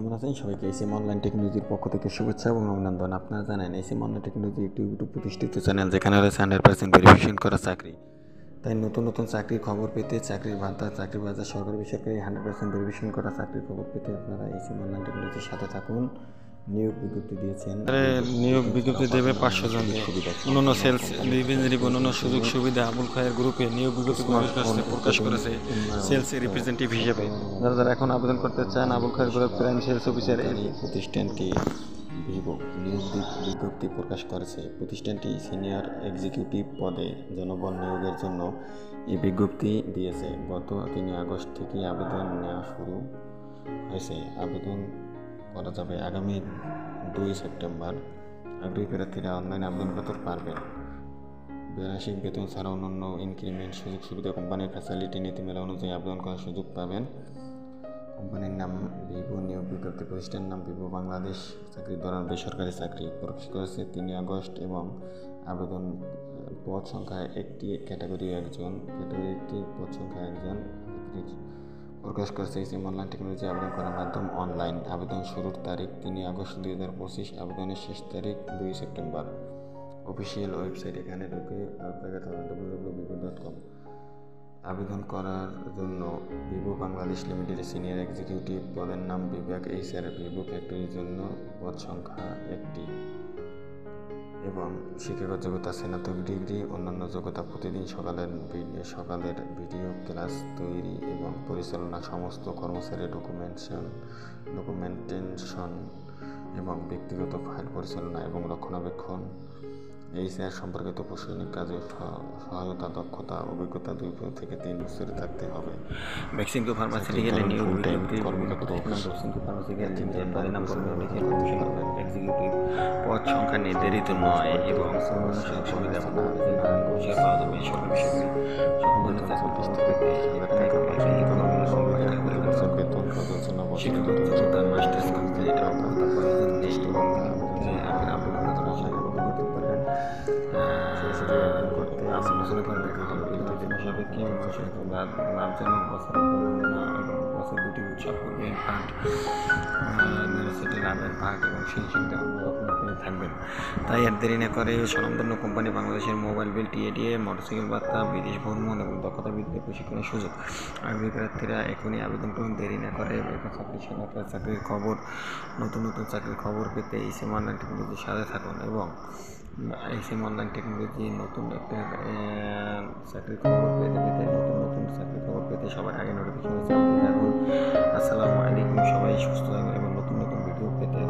কেমন আছেন? সবাইকে এসএম অনলাইন টেকনোলজির পক্ষ থেকে শুভেচ্ছা এবং অভিনন্দন। আপনারা জানেন এসএম অনলাইন টেকনোলজি একটি ইউটিউব প্রতিষ্ঠিত চ্যানেল, যেখানে রয়েছে 100% ভেরিফিকেশন করা চাকরি। তাই নতুন নতুন চাকরির খবর পেতে, চাকরির ভাতা, চাকরির বাজার, সরকারি বেসরকারি 100% ভেরিফিকেশন করা চাকরির খবর পেতে আপনারা এসএম অনলাইন টেকনোলজির সাথে থাকুন। নিয়োগ বিজ্ঞপ্তি দিয়েছেন। নিয়োগ বিজ্ঞপ্তি দেবে 500 জনকে। অন্যান্য সেলস রিপ্রেজেন্টেটিভ, অন্যান্য সুযোগ সুবিধা আবুল খায়ের গ্রুপে নিয়োগ বিজ্ঞপ্তি প্রকাশ করেছে সেলস রিপ্রেজেন্টেটিভ হিসেবে। যারা এখন আবেদন করতে চান, আবুল খায়ের গ্রুপ প্রাইম সেলস অফিসার এই প্রতিষ্ঠানটি ভিভো নিয়োগ বিজ্ঞপ্তি প্রকাশ করেছে। প্রতিষ্ঠানটি সিনিয়র এক্সিকিউটিভ পদে জনবল নিয়োগের জন্য এই বিজ্ঞপ্তি দিয়েছে। গত 3 আগস্ট থেকে আবেদন নেওয়া শুরু হয়েছে। আবেদন করা যাবে আগামী 2 সেপ্টেম্বর। আগ্রহী প্রার্থীরা অনলাইন আবেদন করতে পারবেন। বার্ষিক বেতন ছাড়া অন্যান্য ইনক্রিমেন্ট, সুযোগ সুবিধা, কোম্পানির ফ্যাসিলিটি নীতিমালা অনুযায়ী আবেদন করার সুযোগ পাবেন। কোম্পানির নাম ভিভো, নিয়োগ বিজ্ঞপ্তি প্রতিষ্ঠানের নাম ভিভো বাংলাদেশ, চাকরির ধরন বেসরকারি চাকরি। প্রকাশ করেছে 3 আগস্ট এবং আবেদন পদ সংখ্যা 1টি, ক্যাটাগরি 1জন, ক্যাটাগরি 1টি, পদ সংখ্যা 1জন। প্রকাশ করেছে এসএম অনলাইন টেকনোলজি। আবেদন করার মাধ্যম অনলাইন। আবেদন শুরুর তারিখ 3 আগস্ট 2025। আবেদনের শেষ তারিখ 2 সেপ্টেম্বর। অফিসিয়াল ওয়েবসাইট, এখানে ঢুকে দেখাতে হবে www.vivo.com। আবেদন করার জন্য Vivo Bangladesh limited senior executive পদের নাম বিভাগ HR, ভিভো ফ্যাক্টরির জন্য পদ সংখ্যা 1টি এবং শিক্ষাগত যোগ্যতা স্নাতক ডিগ্রি। অন্যান্য যোগ্যতা প্রতিদিন সকালের ভিডিও ক্লাস তৈরি এবং পরিচালনা, সমস্ত কর্মচারী ডকুমেন্টেশন এবং ব্যক্তিগত ফাইল পরিচালনা এবং রক্ষণাবেক্ষণ। HR সম্পর্কিত প্রশাসনিক কাজে সহায়তা, দক্ষতা, অভিজ্ঞতা 2 থেকে 3 বছরে থাকতে হবে। মেক্সিকো ফার্মাসিউটিক্যাল নিয়োগ বিজ্ঞপ্তি এক্সিকিউটিভ পদ সংখ্যা নির্ধারিত নয় এবং সুবিধা পাওয়া যাবে আলোচনা করে দেখা হবে। সাপেক্ষে লাভজনক বছর 2টি উৎসব করবে ফান্ড সেটি লাভের ভাগ এবং সেই সুবিধা পেয়ে থাকবেন। তাই আর দেরি না করে স্বনামধন্য কোম্পানি বাংলাদেশের মোবাইল বিল, TADA, মোটরসাইকেল ভাতা, বিদেশ ভ্রমণ এবং দক্ষতা বৃদ্ধির প্রশিক্ষণের সুযোগ। আগ্রহী প্রার্থীরা এখনই আবেদন করুন, দেরি না করে। চাকরির খবর, নতুন নতুন চাকরির খবর পেতে এসএম অনলাইন টেকনোলজির সাথে থাকুন এবং এসএম অনলাইন টেকনোলজি নতুন একটা চাকরির খবর পেতে সবার আগে নোটিফিকেশন চালিয়ে থাকুন। আসসালামু আলাইকুম। সবাই সুস্থ থাকুন এবং নতুন নতুন ভিডিও পেতে